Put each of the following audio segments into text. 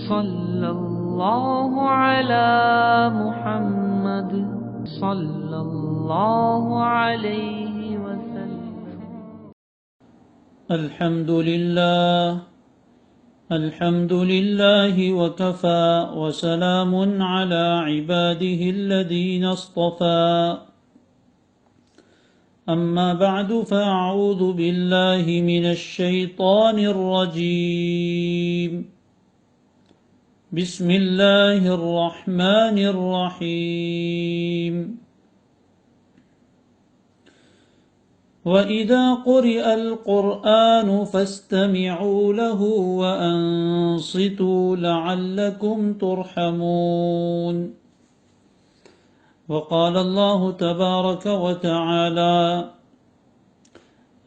صلى الله على محمد صلى الله عليه وسلم. الحمد لله وكفى وسلام على عباده الذين اصطفى. أما بعد فأعوذ بالله من الشيطان الرجيم. بسم الله الرحمن الرحيم. وإذا قرئ القرآن فاستمعوا له وأنصتوا لعلكم ترحمون. وقال الله تبارك وتعالى: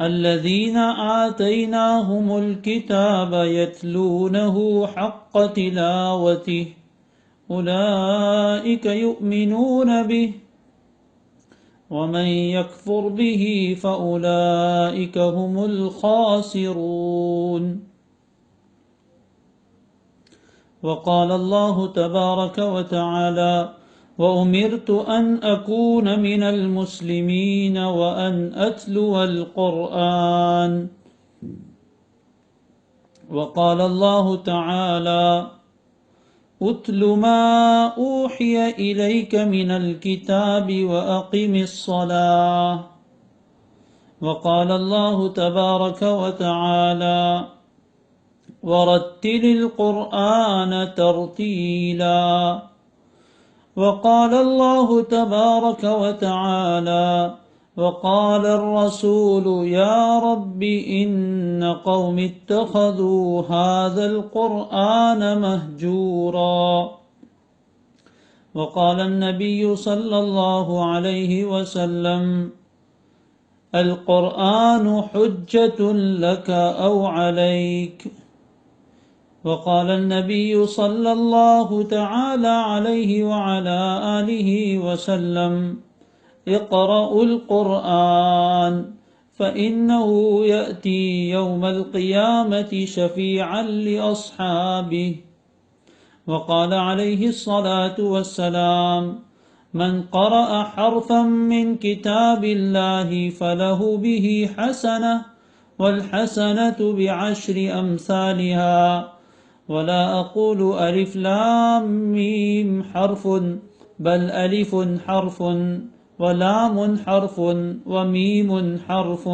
الذين آتيناهم الكتاب يتلونه حق تلاوته أولئك يؤمنون به ومن يكفر به فأولئك هم الخاسرون. وقال الله تبارك وتعالى: وأمرت أن أكون من المسلمين وأن أتلو القرآن. وقال الله تعالى: اتل ما أوحي إليك من الكتاب وأقم الصلاة. وقال الله تبارك وتعالى: ورتل القرآن ترتيلا. وقال الله تبارك وتعالى: وقال الرسول يا رب إن قوم اتخذوا هذا القرآن مهجورا. وقال النبي صلى الله عليه وسلم: القرآن حجة لك أو عليك. وقال النبي صلى الله تعالى عليه وعلى آله وسلم: اقرأوا القرآن فإنه يأتي يوم القيامة شفيعا لأصحابه. وقال عليه الصلاة والسلام: من قرأ حرفا من كتاب الله فله به حسنة والحسنة بعشر أمثالها. ولا أقول ألف لام ميم حرف بل ألف حرف ولام حرف وميم حرف،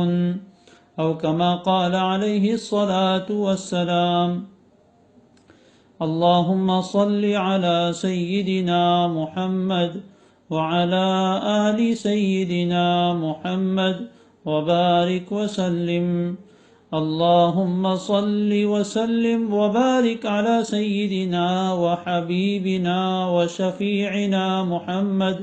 أو كما قال عليه الصلاة والسلام. اللهم صل على سيدنا محمد وعلى آل سيدنا محمد وبارك وسلم. اللهم صل وسلم وبارك على سيدنا وحبيبنا وشفيعنا محمد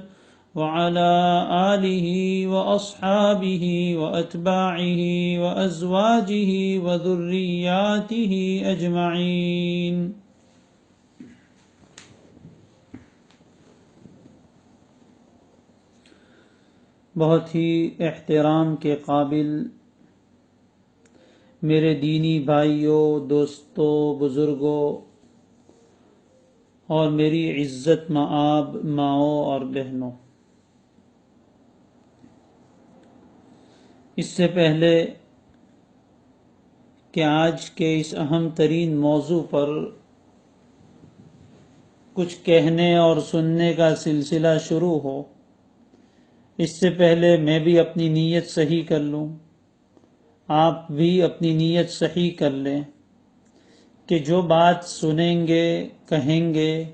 وعلى آله وأصحابه وأتباعه وأزواجه وذرياته أجمعين. بہت ہی احترام کے قابل میرے دینی بھائیوں، دوستوں، بزرگوں اور میری عزت مآب ماؤں اور بہنوں، اس سے پہلے کہ آج کے اس اہم ترین موضوع پر کچھ کہنے اور سننے کا سلسلہ شروع ہو، اس سے پہلے میں بھی اپنی نیت صحیح کر لوں، آپ بھی اپنی نیت صحیح کر لیں کہ جو بات سنیں گے، کہیں گے،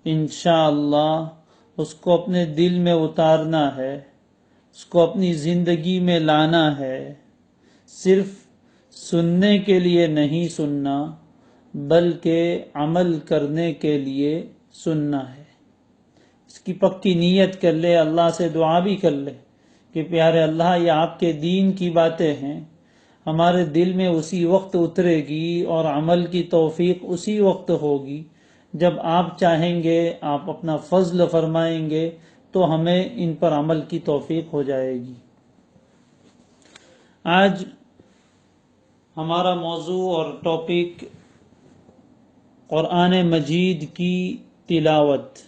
انشاءاللہ اس کو اپنے دل میں اتارنا ہے، اس کو اپنی زندگی میں لانا ہے۔ صرف سننے کے لیے نہیں سننا، بلکہ عمل کرنے کے لیے سننا ہے۔ اس کی پکی نیت کر لے، اللہ سے دعا بھی کر لے کہ پیارے اللہ، یہ آپ کے دین کی باتیں ہیں، ہمارے دل میں اسی وقت اترے گی اور عمل کی توفیق اسی وقت ہوگی جب آپ چاہیں گے، آپ اپنا فضل فرمائیں گے تو ہمیں ان پر عمل کی توفیق ہو جائے گی۔ آج ہمارا موضوع اور ٹاپک قرآن مجید کی تلاوت،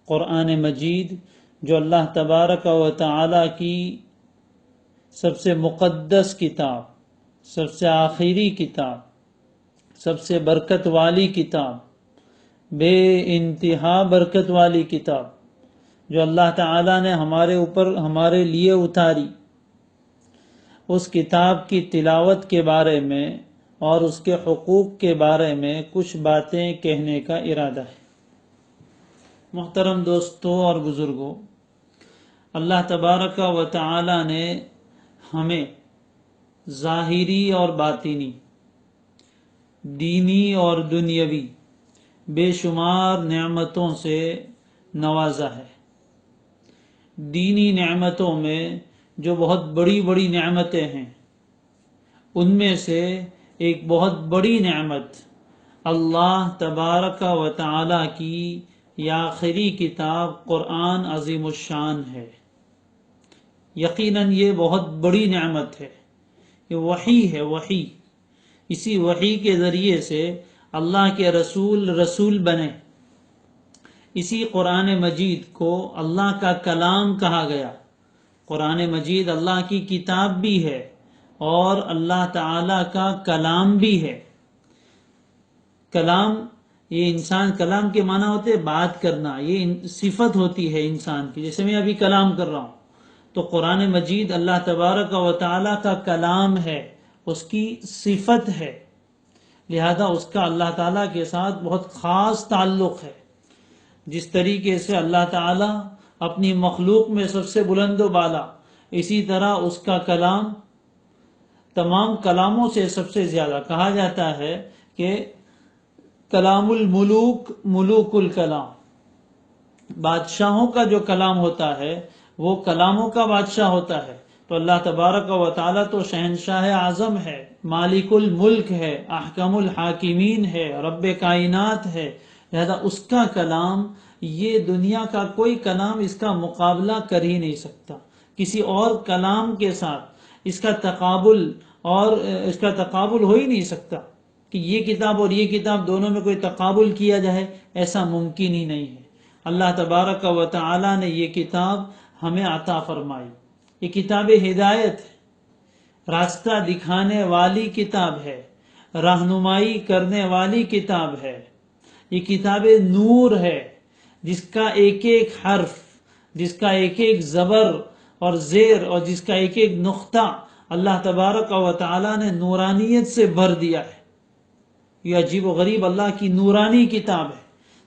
قرآن مجید جو اللہ تبارک و تعالی کی سب سے مقدس کتاب، سب سے آخری کتاب، سب سے برکت والی کتاب، بے انتہا برکت والی کتاب جو اللہ تعالی نے ہمارے اوپر ہمارے لیے اتاری، اس کتاب کی تلاوت کے بارے میں اور اس کے حقوق کے بارے میں کچھ باتیں کہنے کا ارادہ ہے۔ محترم دوستوں اور بزرگوں، اللہ تبارک و تعالی نے ہمیں ظاہری اور باطنی، دینی اور دنیاوی بے شمار نعمتوں سے نوازا ہے۔ دینی نعمتوں میں جو بہت بڑی بڑی نعمتیں ہیں، ان میں سے ایک بہت بڑی نعمت اللہ تبارک و تعالی کی یہ آخری کتاب قرآن عظیم الشان ہے۔ یقیناً یہ بہت بڑی نعمت ہے، یہ وحی ہے، وحی۔ اسی وحی کے ذریعے سے اللہ کے رسول بنے۔ اسی قرآن مجید کو اللہ کا کلام کہا گیا۔ قرآن مجید اللہ کی کتاب بھی ہے اور اللہ تعالی کا کلام بھی ہے۔ کلام، یہ انسان، کلام کے معنی ہوتے ہیں بات کرنا، یہ صفت ہوتی ہے انسان کی، جیسے میں ابھی کلام کر رہا ہوں تو قرآن مجید اللہ تبارک و تعالی کا کلام ہے، اس کی صفت ہے، لہذا اس کا اللہ تعالیٰ کے ساتھ بہت خاص تعلق ہے۔ جس طریقے سے اللہ تعالیٰ اپنی مخلوق میں سب سے بلند و بالا، اسی طرح اس کا کلام تمام کلاموں سے سب سے زیادہ۔ کہا جاتا ہے کہ کلام الملوک ملوک الکلام، بادشاہوں کا جو کلام ہوتا ہے وہ کلاموں کا بادشاہ ہوتا ہے۔ تو اللہ تبارک و تعالیٰ تو شہنشاہ اعظم ہے، مالک الملک ہے، احکم الحاکمین ہے، رب کائنات ہے، لہذا اس کا کلام، یہ دنیا کا کوئی کلام اس کا مقابلہ کر ہی نہیں سکتا۔ کسی اور کلام کے ساتھ اس کا تقابل ہو ہی نہیں سکتا کہ یہ کتاب اور یہ کتاب دونوں میں کوئی تقابل کیا جائے، ایسا ممکن ہی نہیں ہے۔ اللہ تبارک و تعالی نے یہ کتاب ہمیں عطا فرمائی۔ یہ کتاب ہدایت ہے، راستہ دکھانے والی کتاب ہے، رہنمائی کرنے والی کتاب ہے۔ یہ کتاب نور ہے، جس کا ایک ایک حرف، جس کا ایک ایک زبر اور زیر اور جس کا ایک ایک نقطہ اللہ تبارک و تعالی نے نورانیت سے بھر دیا ہے۔ یہ عجیب و غریب اللہ کی نورانی کتاب ہے،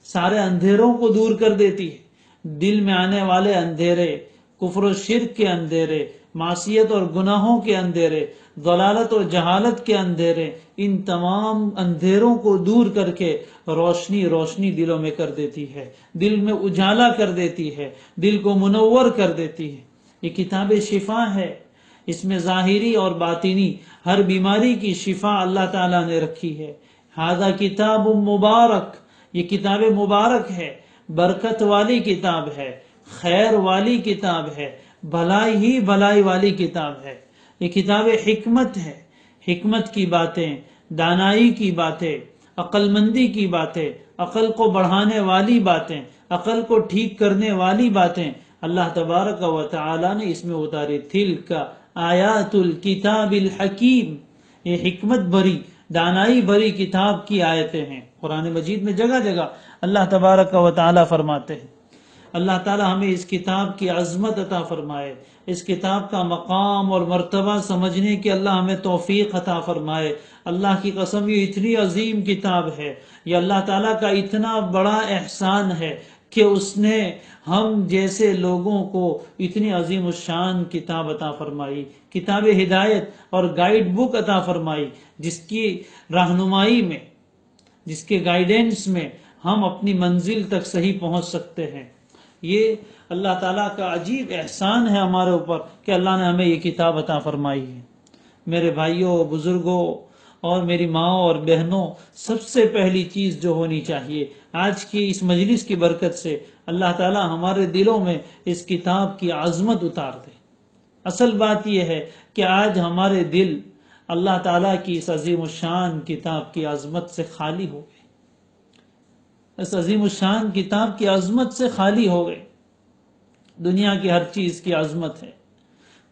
سارے اندھیروں کو دور کر دیتی ہے۔ دل میں آنے والے اندھیرے، کفر و شرک کے اندھیرے، معصیت اور گناہوں کے اندھیرے، ضلالت اور جہالت کے اندھیرے، ان تمام اندھیروں کو دور کر کے روشنی دلوں میں کر دیتی ہے، دل میں اجالا کر دیتی ہے، دل کو منور کر دیتی ہے۔ یہ کتاب شفا ہے، اس میں ظاہری اور باطنی ہر بیماری کی شفا اللہ تعالیٰ نے رکھی ہے۔ ھذا کتاب مبارک، یہ کتاب مبارک ہے، برکت والی کتاب ہے، خیر والی کتاب ہے، بھلائی ہی بھلائی والی کتاب ہے۔ یہ کتاب حکمت ہے، حکمت کی باتیں، دانائی کی باتیں، عقل مندی کی باتیں، عقل کو بڑھانے والی باتیں، عقل کو ٹھیک کرنے والی باتیں اللہ تبارک و تعالی نے اس میں اتاری۔ تلک آیات الکتاب الحکیم، یہ حکمت بھری، دانائی بھری کتاب کی آیتیں ہیں۔ قرآن مجید میں جگہ جگہ اللہ تبارک و تعالی فرماتے ہیں۔ اللہ تعالی ہمیں اس کتاب کی عظمت عطا فرمائے، اس کتاب کا مقام اور مرتبہ سمجھنے کی اللہ ہمیں توفیق عطا فرمائے۔ اللہ کی قسم، یہ اتنی عظیم کتاب ہے، یہ اللہ تعالیٰ کا اتنا بڑا احسان ہے کہ اس نے ہم جیسے لوگوں کو اتنی عظیم الشان کتاب عطا فرمائی، کتاب ہدایت اور گائیڈ بک عطا فرمائی، جس کی رہنمائی میں، جس کے گائیڈنس میں ہم اپنی منزل تک صحیح پہنچ سکتے ہیں۔ یہ اللہ تعالیٰ کا عجیب احسان ہے ہمارے اوپر کہ اللہ نے ہمیں یہ کتاب عطا فرمائی ہے۔ میرے بھائیوں، بزرگوں اور میری ماں اور بہنوں، سب سے پہلی چیز جو ہونی چاہیے، آج کی اس مجلس کی برکت سے اللہ تعالیٰ ہمارے دلوں میں اس کتاب کی عظمت اتار دے۔ اصل بات یہ ہے کہ آج ہمارے دل اللہ تعالیٰ کی اس عظیم الشان کتاب کی عظمت سے خالی ہو گئے، اس عظیم الشان کتاب کی عظمت سے خالی ہو گئے۔ دنیا کی ہر چیز کی عظمت ہے،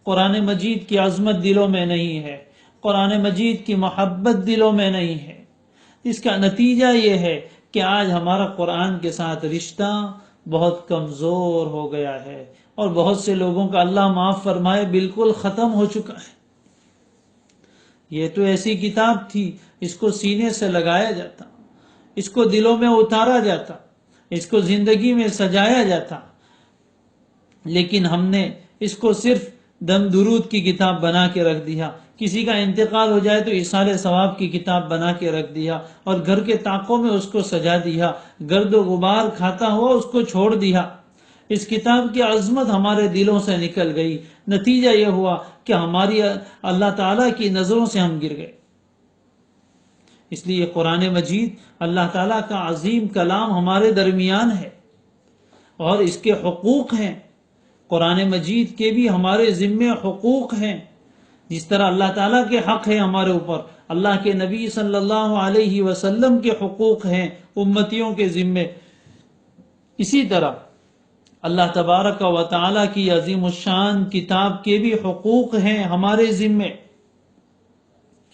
قرآن مجید کی عظمت دلوں میں نہیں ہے، قرآن مجید کی محبت دلوں میں نہیں ہے۔ اس کا نتیجہ یہ ہے کہ آج ہمارا قرآن کے ساتھ رشتہ بہت کمزور ہو گیا ہے، اور بہت سے لوگوں کا اللہ معاف فرمائے بالکل ختم ہو چکا ہے۔ یہ تو ایسی کتاب تھی، اس کو سینے سے لگایا جاتا، اس کو دلوں میں اتارا جاتا، اس کو زندگی میں سجایا جاتا، لیکن ہم نے اس کو صرف دم درود کی کتاب بنا کے رکھ دیا، کسی کا انتقال ہو جائے تو ایصال ثواب کی کتاب بنا کے رکھ دیا، اور گھر کے طاقوں میں اس کو سجا دیا، گرد و غبار کھاتا ہوا اس کو چھوڑ دیا۔ اس کتاب کی عظمت ہمارے دلوں سے نکل گئی، نتیجہ یہ ہوا کہ ہماری اللہ تعالیٰ کی نظروں سے ہم گر گئے۔ اس لیے قرآن مجید اللہ تعالیٰ کا عظیم کلام ہمارے درمیان ہے، اور اس کے حقوق ہیں۔ قرآن مجید کے بھی ہمارے ذمے حقوق ہیں، جس طرح اللہ تعالیٰ کے حق ہے ہمارے اوپر، اللہ کے نبی صلی اللہ علیہ وسلم کے حقوق ہیں امتیوں کے ذمے، اسی طرح اللہ تبارک و تعالیٰ کی عظیم الشان کتاب کے بھی حقوق ہیں ہمارے ذمے۔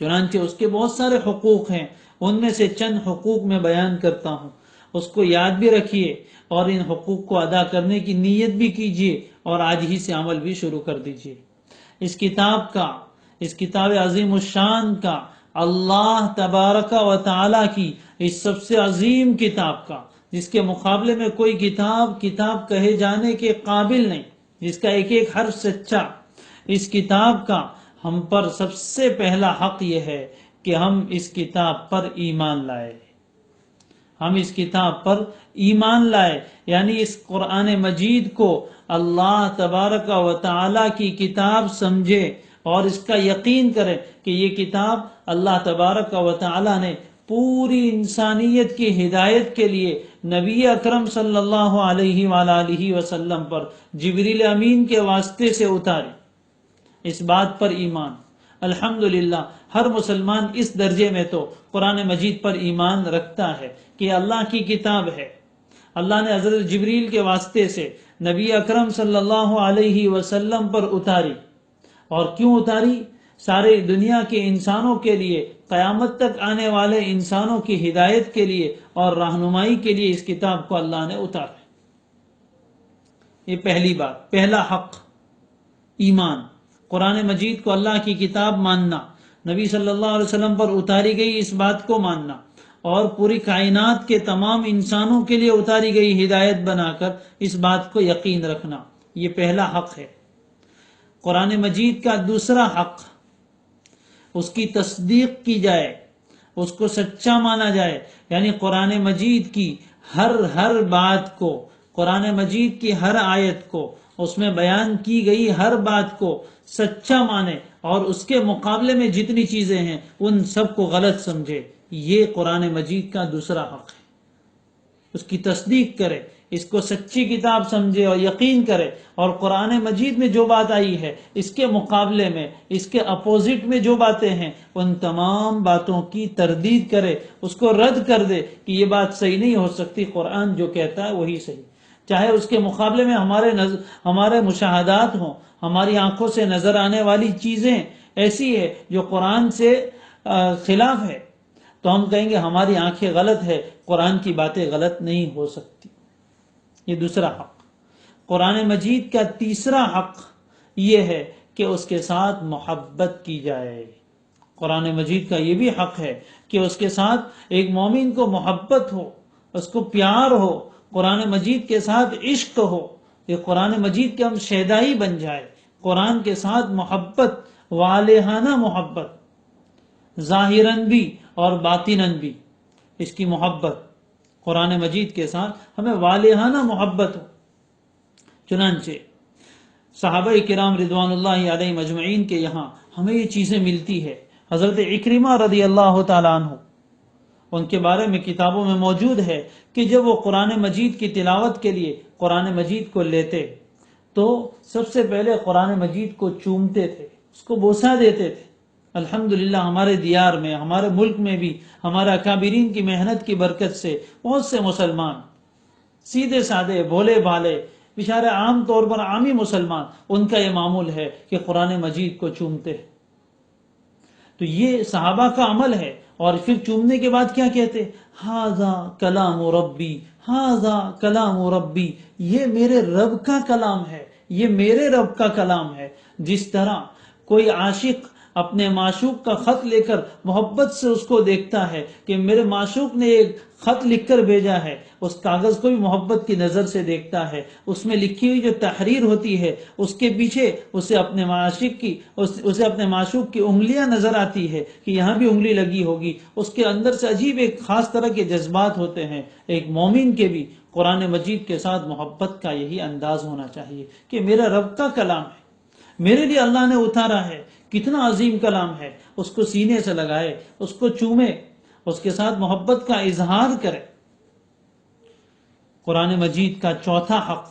چنانچہ اس کے بہت سارے حقوق ہیں، ان میں سے چند حقوق میں بیان کرتا ہوں، اس کو یاد بھی رکھیے اور ان حقوق کو ادا کرنے کی نیت بھی کیجیے، اور آج ہی سے عمل بھی شروع کر دیجیے۔ اس کتاب عظیم الشان کا، اللہ تبارک و تعالیٰ کی اس سب سے عظیم کتاب کا، جس کے مقابلے میں کوئی کتاب کہے جانے کے قابل نہیں، جس کا ایک ایک حرف سچا، اس کتاب کا ہم پر سب سے پہلا حق یہ ہے کہ ہم اس کتاب پر ایمان لائے، ہم اس کتاب پر ایمان لائے، یعنی اس قرآن مجید کو اللہ تبارک و تعالیٰ کی کتاب سمجھے، اور اس کا یقین کریں کہ یہ کتاب اللہ تبارک و تعالیٰ نے پوری انسانیت کی ہدایت کے لیے نبی اکرم صلی اللہ علیہ وآلہ وسلم پر جبریل امین کے واسطے سے اتاری۔ اس بات پر ایمان، الحمدللہ ہر مسلمان اس درجے میں تو قرآن مجید پر ایمان رکھتا ہے کہ اللہ کی کتاب ہے، اللہ نے حضرت جبریل کے واسطے سے نبی اکرم صلی اللہ علیہ وسلم پر اتاری۔ اور کیوں اتاری؟ سارے دنیا کے انسانوں کے لیے، قیامت تک آنے والے انسانوں کی ہدایت کے لیے اور رہنمائی کے لیے اس کتاب کو اللہ نے اتارا۔ یہ پہلی بات، پہلا حق، ایمان، قرآن مجید کو اللہ کی کتاب ماننا، نبی صلی اللہ علیہ وسلم پر اتاری گئی اس بات کو ماننا، اور پوری کائنات کے تمام انسانوں کے لیے اتاری گئی ہدایت بنا کر اس بات کو یقین رکھنا، یہ پہلا حق ہے۔ قرآن مجید کا دوسرا حق، اس کی تصدیق کی جائے، اس کو سچا مانا جائے، یعنی قرآن مجید کی ہر بات کو، قرآن مجید کی ہر آیت کو، اس میں بیان کی گئی ہر بات کو سچا مانے، اور اس کے مقابلے میں جتنی چیزیں ہیں ان سب کو غلط سمجھے، یہ قرآن مجید کا دوسرا حق ہے۔ اس کی تصدیق کرے، اس کو سچی کتاب سمجھے اور یقین کرے، اور قرآن مجید میں جو بات آئی ہے اس کے مقابلے میں، اس کے اپوزٹ میں جو باتیں ہیں ان تمام باتوں کی تردید کرے، اس کو رد کر دے کہ یہ بات صحیح نہیں ہو سکتی، قرآن جو کہتا ہے وہی صحیح، چاہے اس کے مقابلے میں ہمارے مشاہدات ہوں، ہماری آنکھوں سے نظر آنے والی چیزیں ایسی ہے جو قرآن سے خلاف ہے، تو ہم کہیں گے ہماری آنکھیں غلط ہے، قرآن کی باتیں غلط نہیں ہو سکتی۔ یہ دوسرا حق۔ قرآن مجید کا تیسرا حق یہ ہے کہ اس کے ساتھ محبت کی جائے۔ قرآن مجید کا یہ بھی حق ہے کہ اس کے ساتھ ایک مومن کو محبت ہو، اس کو پیار ہو، قرآن مجید کے ساتھ عشق ہو، یہ قرآن مجید کے ہم شیدائی بن جائے، قرآن کے ساتھ محبت، والہانہ محبت، ظاہراً بھی اور باطناً بھی، اس کی محبت قرآن مجید کے ساتھ ہمیں والہانہ محبت ہو۔ چنانچہ صحابہ کرام رضوان اللہ علیہ مجمعین کے یہاں ہمیں یہ چیزیں ملتی ہے۔ حضرت عکرمہ رضی اللہ تعالیٰ عنہ، ان کے بارے میں کتابوں میں موجود ہے کہ جب وہ قرآن مجید کی تلاوت کے لیے قرآن مجید کو لیتے تو سب سے پہلے قرآن مجید کو چومتے تھے، اس کو بوسہ دیتے تھے، الحمدللہ ہمارے دیار میں، ہمارے ملک میں بھی ہمارے اکابرین کی محنت کی برکت سے بہت سے مسلمان سیدھے سادے بھولے بھالے بیچارے عام طور پر عامی مسلمان، ان کا یہ معمول ہے کہ قرآن مجید کو چومتے ہیں۔ تو یہ صحابہ کا عمل ہے، اور پھر چومنے کے بعد کیا کہتے؟ ھذا کلام ربی، ھذا کلام ربی، یہ میرے رب کا کلام ہے، یہ میرے رب کا کلام ہے۔ جس طرح کوئی عاشق اپنے معشوق کا خط لے کر محبت سے اس کو دیکھتا ہے کہ میرے معشوق نے ایک خط لکھ کر بھیجا ہے، اس کاغذ کو بھی محبت کی نظر سے دیکھتا ہے، اس میں لکھی ہوئی جو تحریر ہوتی ہے اس کے پیچھے اسے اپنے معشوق کی انگلیاں نظر آتی ہے کہ یہاں بھی انگلی لگی ہوگی، اس کے اندر سے عجیب ایک خاص طرح کے جذبات ہوتے ہیں۔ ایک مومن کے بھی قرآن مجید کے ساتھ محبت کا یہی انداز ہونا چاہیے کہ میرا رب کا کلام ہے، میرے لیے اللہ نے اتارا ہے، کتنا عظیم کلام ہے، اس کو سینے سے لگائے، اس کو چومے، اس کے ساتھ محبت کا اظہار کرے۔ قرآن مجید کا چوتھا حق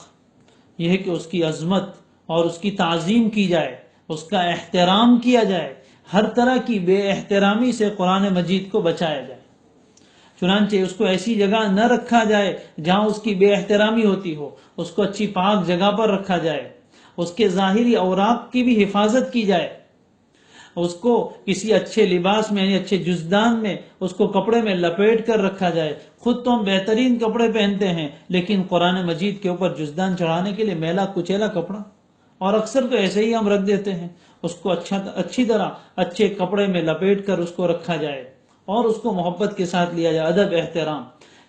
یہ ہے کہ اس کی عظمت اور اس کی تعظیم کی جائے، اس کا احترام کیا جائے، ہر طرح کی بے احترامی سے قرآن مجید کو بچایا جائے۔ چنانچہ اس کو ایسی جگہ نہ رکھا جائے جہاں اس کی بے احترامی ہوتی ہو، اس کو اچھی پاک جگہ پر رکھا جائے، اس کے ظاہری اوراق کی بھی حفاظت کی جائے، اس کو کسی اچھے لباس میں یعنی اچھے جزدان میں، اس کو کپڑے میں لپیٹ کر رکھا جائے۔ خود تو ہم بہترین کپڑے پہنتے ہیں، لیکن قرآن مجید کے اوپر جزدان چڑھانے کے لیے میلا کچیلا کپڑا، اور اکثر تو ایسے ہی ہم رکھ دیتے ہیں۔ اس کو اچھی طرح اچھے کپڑے میں لپیٹ کر اس کو رکھا جائے اور اس کو محبت کے ساتھ لیا جائے، ادب احترام۔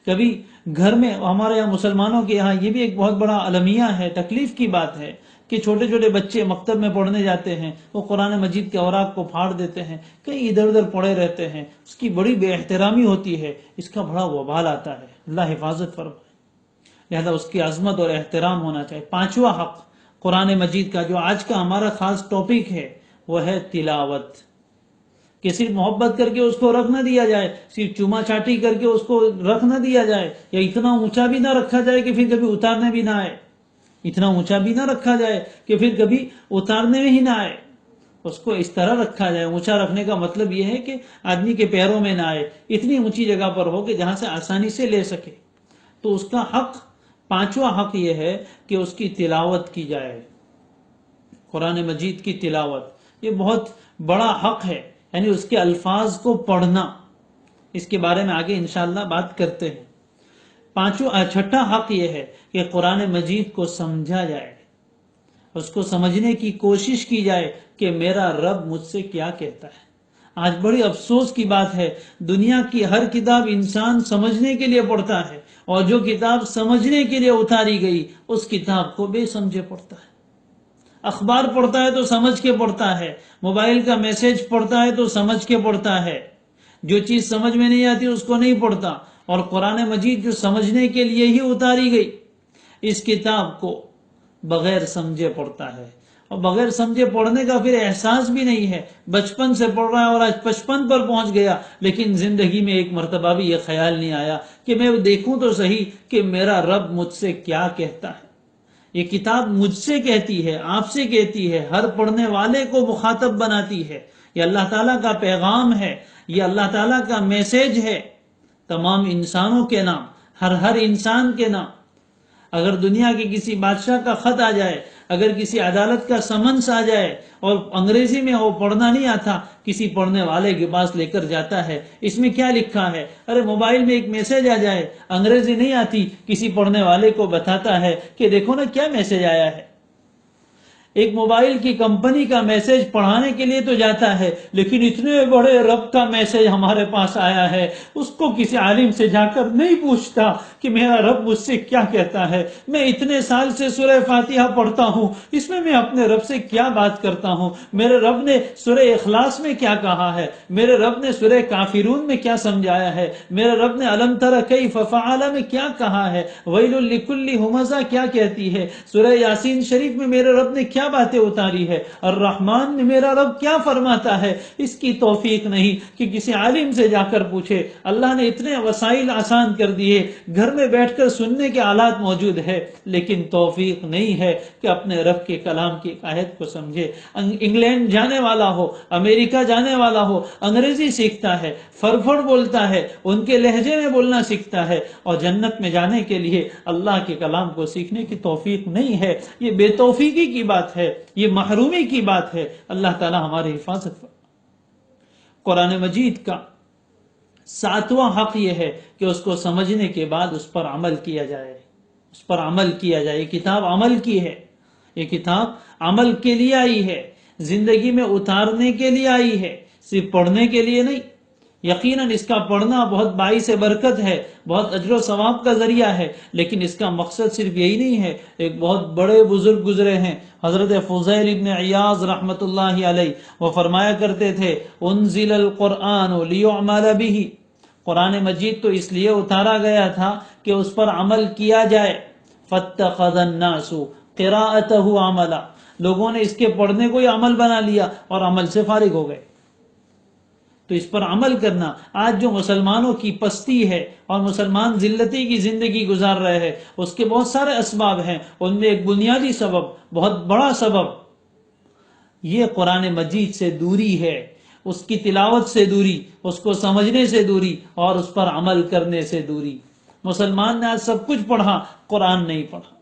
کبھی گھر میں، ہمارے یہاں مسلمانوں کے یہاں یہ بھی ایک بہت بڑا المیہ ہے، تکلیف کی بات ہے کہ چھوٹے چھوٹے بچے مکتب میں پڑھنے جاتے ہیں، وہ قرآن مجید کے اوراق کو پھاڑ دیتے ہیں، کہیں ادھر ادھر پڑے رہتے ہیں، اس کی بڑی بے احترامی ہوتی ہے، اس کا بڑا وبال آتا ہے، اللہ حفاظت فرمائے۔ لہذا اس کی عظمت اور احترام ہونا چاہیے۔ پانچواں حق قرآن مجید کا، جو آج کا ہمارا خاص ٹاپک ہے، وہ ہے تلاوت، کہ صرف محبت کر کے اس کو رکھ نہ دیا جائے، صرف چوما چاٹی کر کے اس کو رکھ نہ دیا جائے، یا اتنا اونچا بھی نہ رکھا جائے کہ پھر کبھی اتارنے بھی نہ آئے، اتنا اونچا بھی نہ رکھا جائے کہ پھر کبھی اتارنے میں ہی نہ آئے۔ اس کو اس طرح رکھا جائے، اونچا رکھنے کا مطلب یہ ہے کہ آدمی کے پیروں میں نہ آئے، اتنی اونچی جگہ پر ہو کہ جہاں سے آسانی سے لے سکے۔ تو اس کا حق، پانچواں حق یہ ہے کہ اس کی تلاوت کی جائے، قرآن مجید کی تلاوت، یہ بہت بڑا حق ہے، یعنی اس کے الفاظ کو پڑھنا۔ اس کے بارے میں آگے انشاءاللہ بات کرتے ہیں۔ چھٹا حق یہ ہے کہ قرآن مجید کو سمجھا جائے، اس کو سمجھنے کی کوشش کی جائے کہ میرا رب مجھ سے کیا کہتا ہے۔ آج بڑی افسوس کی بات ہے، دنیا کی ہر کتاب انسان سمجھنے کے لیے پڑھتا ہے، اور جو کتاب سمجھنے کے لیے اتاری گئی اس کتاب کو بے سمجھے پڑھتا ہے۔ اخبار پڑھتا ہے تو سمجھ کے پڑھتا ہے، موبائل کا میسج پڑھتا ہے تو سمجھ کے پڑھتا ہے، جو چیز سمجھ میں نہیں آتی اس کو نہیں پڑھتا۔ اور قرآن مجید جو سمجھنے کے لیے ہی اتاری گئی، اس کتاب کو بغیر سمجھے پڑھتا ہے، اور بغیر سمجھے پڑھنے کا پھر احساس بھی نہیں ہے۔ بچپن سے پڑھ رہا ہے اور آج 55 پر پہنچ گیا، لیکن زندگی میں ایک مرتبہ بھی یہ خیال نہیں آیا کہ میں دیکھوں تو صحیح کہ میرا رب مجھ سے کیا کہتا ہے۔ یہ کتاب مجھ سے کہتی ہے، آپ سے کہتی ہے، ہر پڑھنے والے کو مخاطب بناتی ہے۔ یہ اللہ تعالیٰ کا پیغام ہے، یہ اللہ تعالیٰ کا میسج ہے، تمام انسانوں کے نام، ہر انسان کے نام۔ اگر دنیا کے کسی بادشاہ کا خط آ جائے، اگر کسی عدالت کا سمنس آ جائے اور انگریزی میں وہ پڑھنا نہیں آتا، کسی پڑھنے والے کے پاس لے کر جاتا ہے، اس میں کیا لکھا ہے؟ ارے موبائل میں ایک میسج آ جائے، انگریزی نہیں آتی، کسی پڑھنے والے کو بتاتا ہے کہ دیکھو نا کیا میسج آیا ہے۔ ایک موبائل کی کمپنی کا میسج پڑھانے کے لیے تو جاتا ہے، لیکن اتنے بڑے رب کا میسج ہمارے پاس آیا ہے، اس کو کسی عالم سے جا کر نہیں پوچھتا کہ میرا رب مجھ سے کیا کہتا ہے۔ میں اتنے سال سے سورہ فاتحہ پڑھتا ہوں، اس میں اپنے رب سے کیا بات کرتا ہوں، میرے رب نے سورہ اخلاص میں کیا کہا ہے، میرے رب نے سورہ کافرون میں کیا سمجھایا ہے، میرے رب نے الم تر کیف فعل میں کیا کہا ہے، ویل لکل ہمزہ کیا کہتی ہے، سورہ یاسین شریف میں میرے رب نے کیا کیا باتیں اتاری ہے، الرحمن میں میرا رب کیا فرماتا ہے، اس کی توفیق نہیں کہ کسی عالم سے جا کر پوچھے۔ اللہ نے اتنے وسائل آسان کر دیے، گھر میں بیٹھ کر سننے کے آلات موجود ہے، لیکن توفیق نہیں ہے کہ اپنے رب کے کلام کی آیت کو سمجھے۔ انگلینڈ جانے والا ہو، امریکہ جانے والا ہو، انگریزی سیکھتا ہے، فرفڑ بولتا ہے، ان کے لہجے میں بولنا سیکھتا ہے، اور جنت میں جانے کے لیے اللہ کے کلام کو سیکھنے کی توفیق نہیں ہے۔ یہ بے توفیقی کی بات ہے، یہ محرومی کی بات ہے۔ اللہ تعالی ہماری حفاظت فرمائے۔ قرآن مجید کا 7واں حق یہ ہے کہ اس کو سمجھنے کے بعد اس پر عمل کیا جائے، اس پر عمل کیا جائے۔ یہ کتاب عمل کی ہے، یہ کتاب عمل کے لیے آئی ہے، زندگی میں اتارنے کے لیے آئی ہے، صرف پڑھنے کے لیے نہیں۔ یقیناً اس کا پڑھنا بہت باعث برکت ہے، بہت اجر و ثواب کا ذریعہ ہے، لیکن اس کا مقصد صرف یہی نہیں ہے۔ ایک بہت بڑے بزرگ گزرے ہیں، حضرت فضیل ابن عیاض رحمۃ اللہ علیہ، وہ فرمایا کرتے تھے انزل القرآن لیعمل بہ، قرآن مجید تو اس لیے اتارا گیا تھا کہ اس پر عمل کیا جائے۔ فاتخذ الناس قراءته عملا، لوگوں نے اس کے پڑھنے کو ہی عمل بنا لیا اور عمل سے فارغ ہو گئے۔ تو اس پر عمل کرنا، آج جو مسلمانوں کی پستی ہے اور مسلمان ذلتی کی زندگی گزار رہے ہیں، اس کے بہت سارے اسباب ہیں، ان میں ایک بنیادی سبب، بہت بڑا سبب، یہ قرآن مجید سے دوری ہے، اس کی تلاوت سے دوری، اس کو سمجھنے سے دوری اور اس پر عمل کرنے سے دوری۔ مسلمان نے آج سب کچھ پڑھا، قرآن نہیں پڑھا،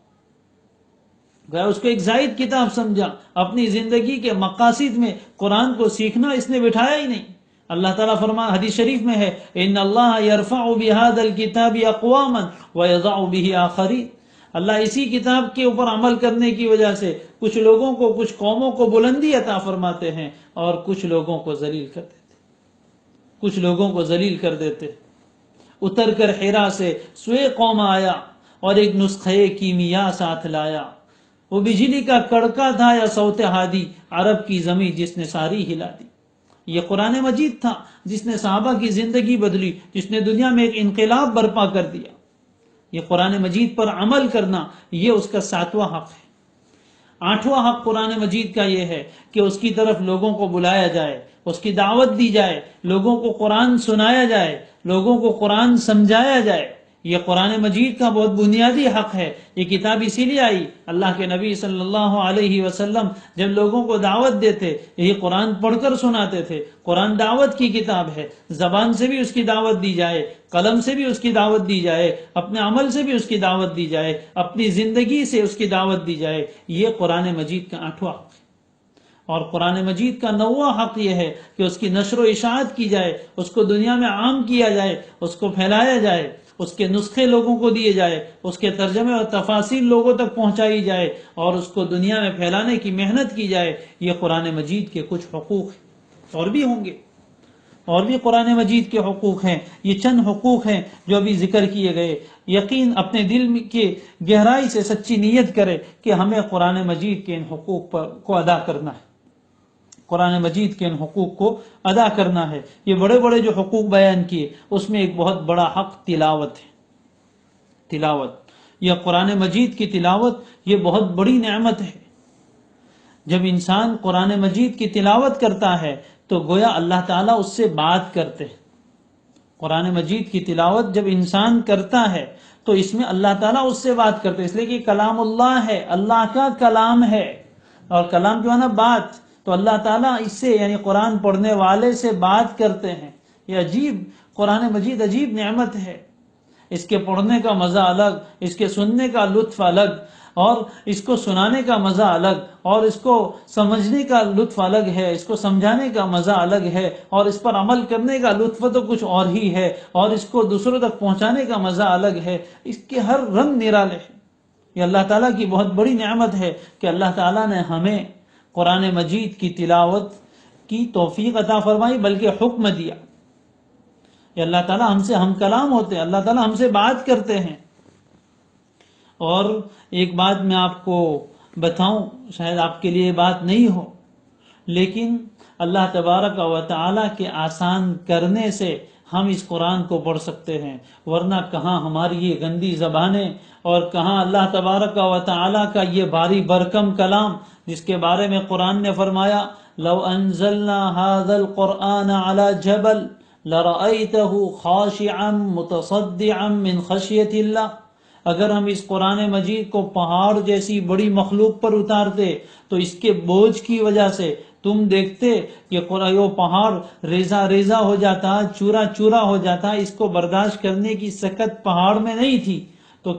گیا اس کو ایک زائد کتاب سمجھا، اپنی زندگی کے مقاصد میں قرآن کو سیکھنا اس نے بٹھایا ہی نہیں۔ اللہ تعالیٰ فرما، حدیث شریف میں ہے ان اللہ یرفع بہذا الکتاب اقواما ویضع بہ آخرین، اللہ اسی کتاب کے اوپر عمل کرنے کی وجہ سے کچھ لوگوں کو، کچھ قوموں کو بلندی عطا فرماتے ہیں اور کچھ لوگوں کو ذلیل کر دیتے، کچھ لوگوں کو ذلیل کر دیتے۔ اتر کر حرا سے سوئے قوم آیا اور ایک نسخے کیمیا ساتھ لایا، وہ بجلی کا کڑکا تھا یا صوت ہادی، عرب کی زمین جس نے ساری ہلا دی۔ یہ قرآن مجید تھا جس نے صحابہ کی زندگی بدلی، جس نے دنیا میں ایک انقلاب برپا کر دیا۔ یہ قرآن مجید پر عمل کرنا، یہ اس کا 7واں حق ہے۔ 8واں حق قرآن مجید کا یہ ہے کہ اس کی طرف لوگوں کو بلایا جائے، اس کی دعوت دی جائے، لوگوں کو قرآن سنایا جائے، لوگوں کو قرآن سمجھایا جائے۔ یہ قرآن مجید کا بہت بنیادی حق ہے۔ یہ کتاب اسی لیے آئی، اللہ کے نبی صلی اللہ علیہ وسلم جب لوگوں کو دعوت دیتے، یہی قرآن پڑھ کر سناتے تھے۔ قرآن دعوت کی کتاب ہے، زبان سے بھی اس کی دعوت دی جائے، قلم سے بھی اس کی دعوت دی جائے، اپنے عمل سے بھی اس کی دعوت دی جائے، اپنی زندگی سے اس کی دعوت دی جائے۔ یہ قرآن مجید کا 8واں حق ہے۔ اور قرآن مجید کا 9واں حق یہ ہے کہ اس کی نشر و اشاعت کی جائے، اس کو دنیا میں عام کیا جائے، اس کو پھیلایا جائے، اس کے نسخے لوگوں کو دیے جائے، اس کے ترجمے اور تفاصیل لوگوں تک پہنچائی جائے اور اس کو دنیا میں پھیلانے کی محنت کی جائے۔ یہ قرآن مجید کے کچھ حقوق ہیں، اور بھی ہوں گے، اور بھی قرآن مجید کے حقوق ہیں۔ یہ چند حقوق ہیں جو ابھی ذکر کیے گئے۔ یقین اپنے دل کے گہرائی سے سچی نیت کرے کہ ہمیں قرآن مجید کے ان حقوق کو ادا کرنا ہے، قرآن مجید کے ان حقوق کو ادا کرنا ہے۔ یہ بڑے بڑے جو حقوق بیان کیے، اس میں ایک بہت بڑا حق تلاوت ہے۔ تلاوت، یہ قرآن مجید کی تلاوت، یہ بہت بڑی نعمت ہے۔ جب انسان قرآن مجید کی تلاوت کرتا ہے تو گویا اللہ تعالیٰ اس سے بات کرتے ہیں۔ قرآن مجید کی تلاوت جب انسان کرتا ہے تو اس میں اللہ تعالیٰ اس سے بات کرتے ہیں، اس لیے کہ کلام اللہ ہے، اللہ کا کلام ہے، اور کلام جو ہے نا بات، تو اللہ تعالیٰ اس سے یعنی قرآن پڑھنے والے سے بات کرتے ہیں۔ یہ عجیب، قرآن مجید عجیب نعمت ہے۔ اس کے پڑھنے کا مزہ الگ، اس کے سننے کا لطف الگ، اور اس کو سنانے کا مزہ الگ، اور اس کو سمجھنے کا لطف الگ ہے، اس کو سمجھانے کا مزہ الگ ہے، اور اس پر عمل کرنے کا لطف تو کچھ اور ہی ہے، اور اس کو دوسروں تک پہنچانے کا مزہ الگ ہے۔ اس کے ہر رنگ نرالے ہیں۔ یہ اللہ تعالیٰ کی بہت بڑی نعمت ہے کہ اللہ تعالیٰ نے ہمیں قرآن مجید کی تلاوت کی توفیق عطا فرمائی، بلکہ حکم دیا۔ یہ اللہ تعالیٰ ہم سے ہم کلام ہوتے ہیں، اللہ تعالیٰ ہم سے بات کرتے ہیں۔ اور ایک بات میں آپ کو بتاؤں، شاید آپ کے لیے بات نہیں ہو، لیکن اللہ تبارک و تعالیٰ کے آسان کرنے سے ہم اس قرآن کو پڑھ سکتے ہیں، ورنہ کہاں ہماری یہ گندی زبانیں اور کہاں اللہ تبارک و تعالی کا یہ بھاری برکم کلام، جس کے بارے میں قرآن نے فرمایا لو انزلنا هذا القرآن على جبل لرأيته خاشعا متصدعا من خشیت اللہ، اگر ہم اس قرآن مجید کو پہاڑ جیسی بڑی مخلوق پر اتارتے تو اس کے بوجھ کی وجہ سے تم دیکھتے کہ وہ پہاڑ ریزہ ریزہ ہو جاتا، چورا چورا ہو جاتا، اس کو برداشت کرنے کی سکت پہاڑ میں نہیں تھی۔ تو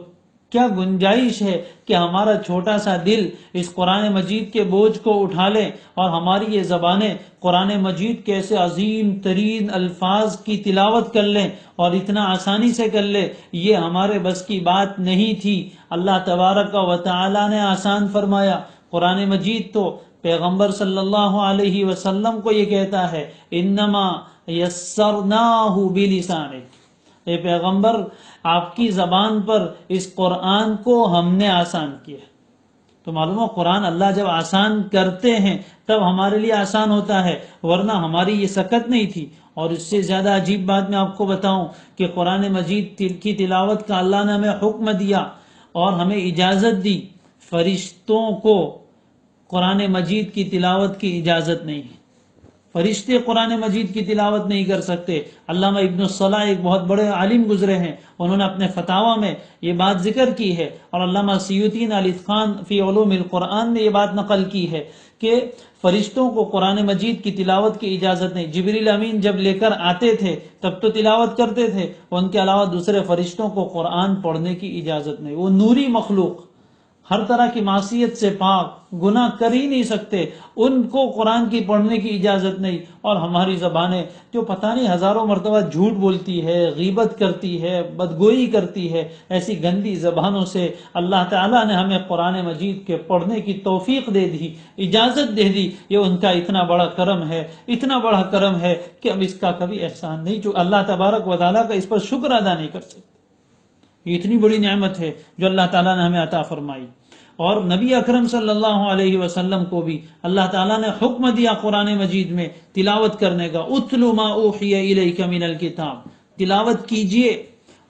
کیا گنجائش ہے کہ ہمارا چھوٹا سا دل اس قرآن مجید کے بوجھ کو اٹھا لے، اور ہماری یہ زبانیں قرآن مجید کے ایسے عظیم ترین الفاظ کی تلاوت کر لیں اور اتنا آسانی سے کر لے، یہ ہمارے بس کی بات نہیں تھی۔ اللہ تبارک و تعالی نے آسان فرمایا۔ قرآن مجید تو پیغمبر صلی اللہ علیہ وسلم کو یہ کہتا ہے انما یسرناہ بلسانک، اے پیغمبر آپ کی زبان پر اس قرآن کو ہم نے آسان کیا۔ تو معلوم ہو قرآن اللہ جب آسان کرتے ہیں تب ہمارے لیے آسان ہوتا ہے، ورنہ ہماری یہ سکت نہیں تھی۔ اور اس سے زیادہ عجیب بات میں آپ کو بتاؤں کہ قرآن مجید کی تلاوت کا اللہ نے ہمیں حکم دیا اور ہمیں اجازت دی، فرشتوں کو قرآن مجید کی تلاوت کی اجازت نہیں ہے، فرشتے قرآن مجید کی تلاوت نہیں کر سکتے۔ علامہ ابن الصلاح ایک بہت بڑے عالم گزرے ہیں، انہوں نے اپنے فتاوی میں یہ بات ذکر کی ہے، اور علامہ سیوطی نے الاتقان فی علوم القرآن نے یہ بات نقل کی ہے کہ فرشتوں کو قرآن مجید کی تلاوت کی اجازت نہیں۔ جبریل امین جب لے کر آتے تھے تب تو تلاوت کرتے تھے، ان کے علاوہ دوسرے فرشتوں کو قرآن پڑھنے کی اجازت نہیں۔ وہ نوری مخلوق، ہر طرح کی معصیت سے پاک، گناہ کر ہی نہیں سکتے، ان کو قرآن کی پڑھنے کی اجازت نہیں۔ اور ہماری زبانیں جو پتہ نہیں ہزاروں مرتبہ جھوٹ بولتی ہے، غیبت کرتی ہے، بدگوئی کرتی ہے، ایسی گندی زبانوں سے اللہ تعالیٰ نے ہمیں قرآن مجید کے پڑھنے کی توفیق دے دی، اجازت دے دی۔ یہ ان کا اتنا بڑا کرم ہے، اتنا بڑا کرم ہے کہ ہم اس کا کبھی احسان نہیں، جو اللہ تبارک و تعالیٰ کا اس پر شکر ادا نہیں کر سکتے۔ یہ اتنی بڑی نعمت ہے جو اللہ تعالیٰ نے ہمیں عطا فرمائی۔ اور نبی اکرم صلی اللہ علیہ وسلم کو بھی اللہ تعالیٰ نے حکم دیا قرآن مجید میں تلاوت کرنے کا، اتل ما اوحی الیک من الکتاب، تلاوت کیجئے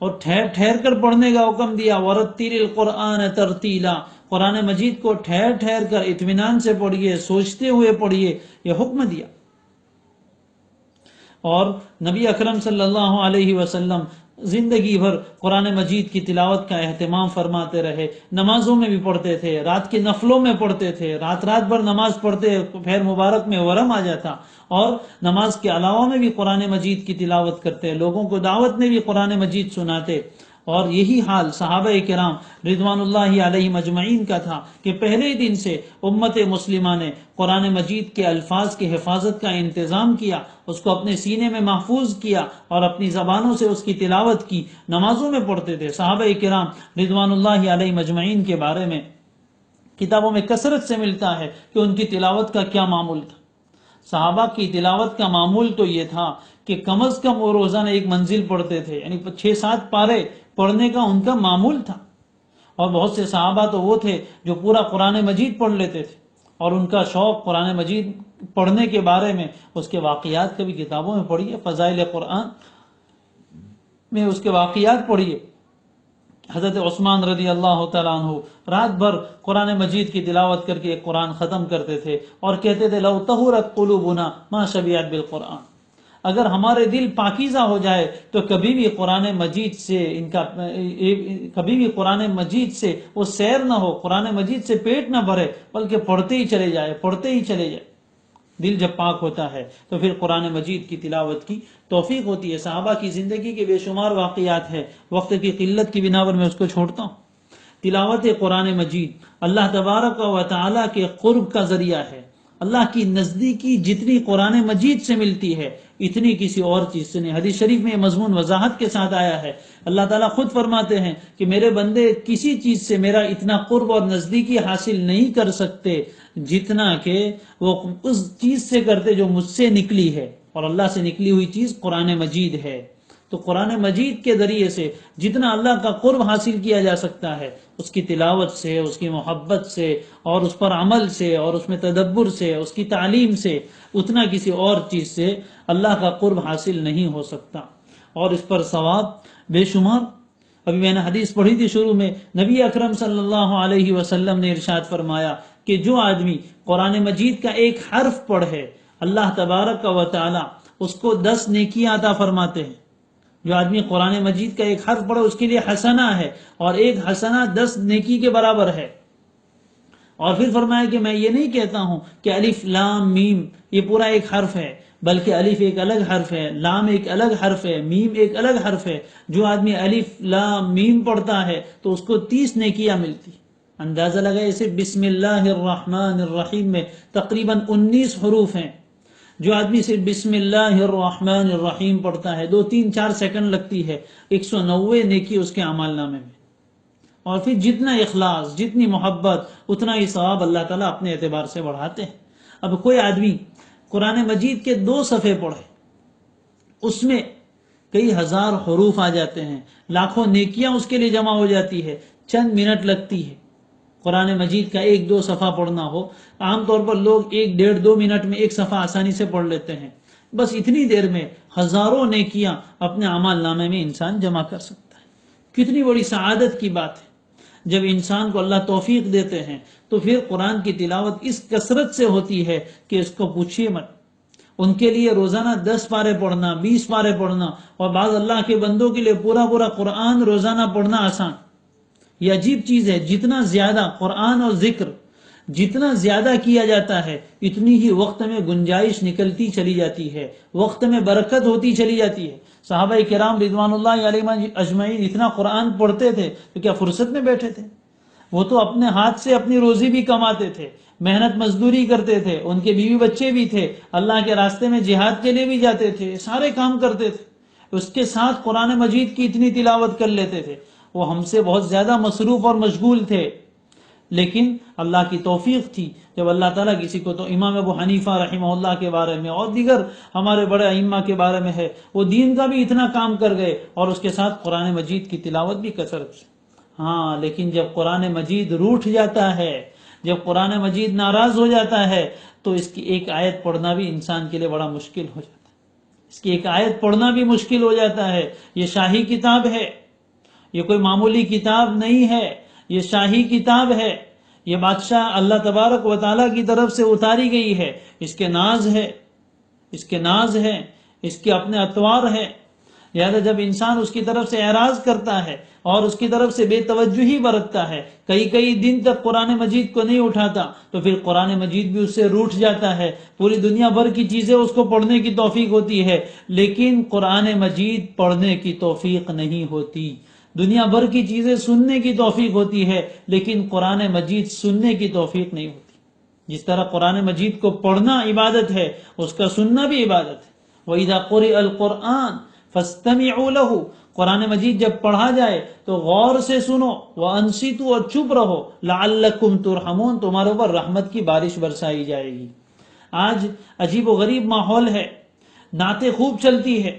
اور ٹھہر ٹھہر کر پڑھنے کا حکم دیا، ورتل القرآن ترتیلا، قرآن مجید کو ٹھہر ٹھہر کر اطمینان سے پڑھیے، سوچتے ہوئے پڑھیے، یہ حکم دیا۔ اور نبی اکرم صلی اللہ علیہ وسلم زندگی بھر قرآن مجید کی تلاوت کا اہتمام فرماتے رہے، نمازوں میں بھی پڑھتے تھے، رات کے نفلوں میں پڑھتے تھے، رات رات بھر نماز پڑھتے، پیر مبارک میں ورم آ جاتا، اور نماز کے علاوہ میں بھی قرآن مجید کی تلاوت کرتے، لوگوں کو دعوت میں بھی قرآن مجید سناتے۔ اور یہی حال صحابہ کرام رضوان اللہ علیہ مجمعین کا تھا کہ پہلے دن سے امت مسلمہ نے قرآن مجید کے الفاظ کی حفاظت کا انتظام کیا، اس کو اپنے سینے میں محفوظ کیا اور اپنی زبانوں سے اس کی تلاوت کی، نمازوں میں پڑھتے تھے۔ صحابہ کرام رضوان اللہ علیہ مجمعین کے بارے میں کتابوں میں کثرت سے ملتا ہے کہ ان کی تلاوت کا کیا معمول تھا۔ صحابہ کی تلاوت کا معمول تو یہ تھا کہ کم از کم وہ روزانہ ایک منزل پڑھتے تھے، یعنی 6-7 پارے پڑھنے کا ان کا معمول تھا۔ اور بہت سے صحابہ تو وہ تھے جو پورا قرآن مجید پڑھ لیتے تھے، اور ان کا شوق قرآن مجید پڑھنے کے بارے میں اس کے واقعات کبھی کتابوں میں پڑھیے، فضائل قرآن میں اس کے واقعات پڑھیے۔ حضرت عثمان رضی اللہ تعالیٰ عنہ رات بھر قرآن مجید کی تلاوت کر کے ایک قرآن ختم کرتے تھے اور کہتے تھے لو طہرت قلوبنا ما شبعت بالقرآن، اگر ہمارے دل پاکیزہ ہو جائے تو کبھی بھی قرآن مجید سے وہ سیر نہ ہو، قرآن مجید سے پیٹ نہ بھرے، بلکہ پڑھتے ہی چلے جائے۔ دل جب پاک ہوتا ہے تو پھر قرآن مجید کی تلاوت کی توفیق ہوتی ہے۔ صحابہ کی زندگی کے بے شمار واقعات ہیں، وقت کی قلت کی بنا پر میں اس کو چھوڑتا ہوں۔ تلاوت قرآن مجید اللہ تبارک و تعالیٰ کے قرب کا ذریعہ ہے۔ اللہ کی نزدیکی جتنی قرآن مجید سے ملتی ہے اتنی کسی اور چیز سے نہیں۔ حدیث شریف میں یہ مضمون وضاحت کے ساتھ آیا ہے، اللہ تعالیٰ خود فرماتے ہیں کہ میرے بندے کسی چیز سے میرا اتنا قرب اور نزدیکی حاصل نہیں کر سکتے جتنا کہ وہ اس چیز سے کرتے جو مجھ سے نکلی ہے، اور اللہ سے نکلی ہوئی چیز قرآن مجید ہے۔ تو قرآن مجید کے ذریعے سے جتنا اللہ کا قرب حاصل کیا جا سکتا ہے، اس کی تلاوت سے، اس کی محبت سے، اور اس پر عمل سے، اور اس میں تدبر سے، اس کی تعلیم سے، اتنا کسی اور چیز سے اللہ کا قرب حاصل نہیں ہو سکتا۔ اور اس پر ثواب بے شمار۔ ابھی میں نے حدیث پڑھی تھی شروع میں، نبی اکرم صلی اللہ علیہ وسلم نے ارشاد فرمایا کہ جو آدمی قرآن مجید کا ایک حرف پڑھے اللہ تبارک و تعالی اس کو 10 نیکیاں عطا فرماتے ہیں۔ جو آدمی قرآن مجید کا ایک حرف پڑھے اس کے لیے حسنہ ہے، اور ایک حسنہ 10 نیکی کے برابر ہے۔ اور پھر فرمایا کہ میں یہ نہیں کہتا ہوں کہ الف لام میم یہ پورا ایک حرف ہے، بلکہ الف ایک الگ حرف ہے، لام ایک الگ حرف ہے، میم ایک الگ حرف ہے۔ جو آدمی الف لام میم پڑھتا ہے تو اس کو 30 نیکیاں ملتی۔ اندازہ لگائے اسے بسم اللہ الرحمن الرحیم میں تقریباً 19 حروف ہیں۔ جو آدمی صرف بسم اللہ الرحمن الرحیم پڑھتا ہے 2 3 4 سیکنڈ لگتی ہے، 190 نیکی اس کے اعمال نامے میں۔ اور پھر جتنا اخلاص، جتنی محبت، اتنا ہی ثواب اللہ تعالیٰ اپنے اعتبار سے بڑھاتے ہیں۔ اب کوئی آدمی قرآن مجید کے 2 صفحے پڑھے، اس میں کئی ہزار حروف آ جاتے ہیں، لاکھوں نیکیاں اس کے لیے جمع ہو جاتی ہے، چند منٹ لگتی ہے۔ قرآن مجید کا 1-2 صفحہ پڑھنا ہو، عام طور پر لوگ 1-1.5-2 منٹ میں ایک صفحہ آسانی سے پڑھ لیتے ہیں۔ بس اتنی دیر میں ہزاروں نیکیاں اپنے اعمال نامے میں انسان جمع کر سکتا ہے۔ کتنی بڑی سعادت کی بات ہے جب انسان کو اللہ توفیق دیتے ہیں تو پھر قرآن کی تلاوت اس کثرت سے ہوتی ہے کہ اس کو پوچھیے مت۔ ان کے لیے روزانہ 10 پارے پڑھنا، 20 پارے پڑھنا، اور بعض اللہ کے بندوں کے لیے پورا قرآن روزانہ پڑھنا آسان۔ یہ عجیب چیز ہے، جتنا زیادہ قرآن اور ذکر جتنا زیادہ کیا جاتا ہے اتنی ہی وقت میں گنجائش نکلتی چلی جاتی ہے، وقت میں برکت ہوتی چلی جاتی ہے۔ صحابہ کرام رضوان اللہ علیہم اجمعین اتنا قرآن پڑھتے تھے تو کیا فرصت میں بیٹھے تھے؟ وہ تو اپنے ہاتھ سے اپنی روزی بھی کماتے تھے، محنت مزدوری کرتے تھے، ان کے بیوی بچے بھی تھے، اللہ کے راستے میں جہاد کے لیے بھی جاتے تھے، سارے کام کرتے تھے، اس کے ساتھ قرآن مجید کی اتنی تلاوت کر لیتے تھے۔ وہ ہم سے بہت زیادہ مصروف اور مشغول تھے، لیکن اللہ کی توفیق تھی جب اللہ تعالیٰ کسی کو، تو امام ابو حنیفہ رحمہ اللہ کے بارے میں اور دیگر ہمارے بڑے ائمہ کے بارے میں ہے، وہ دین کا بھی اتنا کام کر گئے اور اس کے ساتھ قرآن مجید کی تلاوت بھی کثرت سے۔ ہاں، لیکن جب قرآن مجید روٹھ جاتا ہے، جب قرآن مجید ناراض ہو جاتا ہے تو اس کی ایک آیت پڑھنا بھی انسان کے لیے بڑا مشکل ہو جاتا ہے۔ اس کی ایک آیت پڑھنا بھی مشکل ہو جاتا ہے۔ یہ شاہی کتاب ہے، یہ کوئی معمولی کتاب نہیں ہے، یہ شاہی کتاب ہے، یہ بادشاہ اللہ تبارک و تعالیٰ کی طرف سے اتاری گئی ہے۔ اس کے ناز ہے، اس کے ناز ہے، اس کے اپنے اطوار ہے۔ لہذا جب انسان اس کی طرف سے اعراض کرتا ہے اور اس کی طرف سے بے توجہی برتتا ہے، کئی دن تک قرآن مجید کو نہیں اٹھاتا، تو پھر قرآن مجید بھی اس سے روٹھ جاتا ہے۔ پوری دنیا بھر کی چیزیں اس کو پڑھنے کی توفیق ہوتی ہے، لیکن قرآن مجید پڑھنے کی توفیق نہیں ہوتی۔ دنیا بھر کی چیزیں سننے کی توفیق ہوتی ہے، لیکن قرآن مجید سننے کی توفیق نہیں ہوتی۔ جس طرح قرآن مجید کو پڑھنا عبادت ہے، اس کا سننا بھی عبادت ہے۔ وَإِذَا قُرِئَ الْقُرْآنُ فَاسْتَمِعُوا لَهُ، قرآن مجید جب پڑھا جائے تو غور سے سنو، وَأَنصِتُوا، اور چپ رہو، لَعَلَّكُمْ تُرْحَمُونَ، تمہارے اوپر رحمت کی بارش برسائی جائے گی۔ آج عجیب و غریب ماحول ہے، نعتیں خوب چلتی ہے،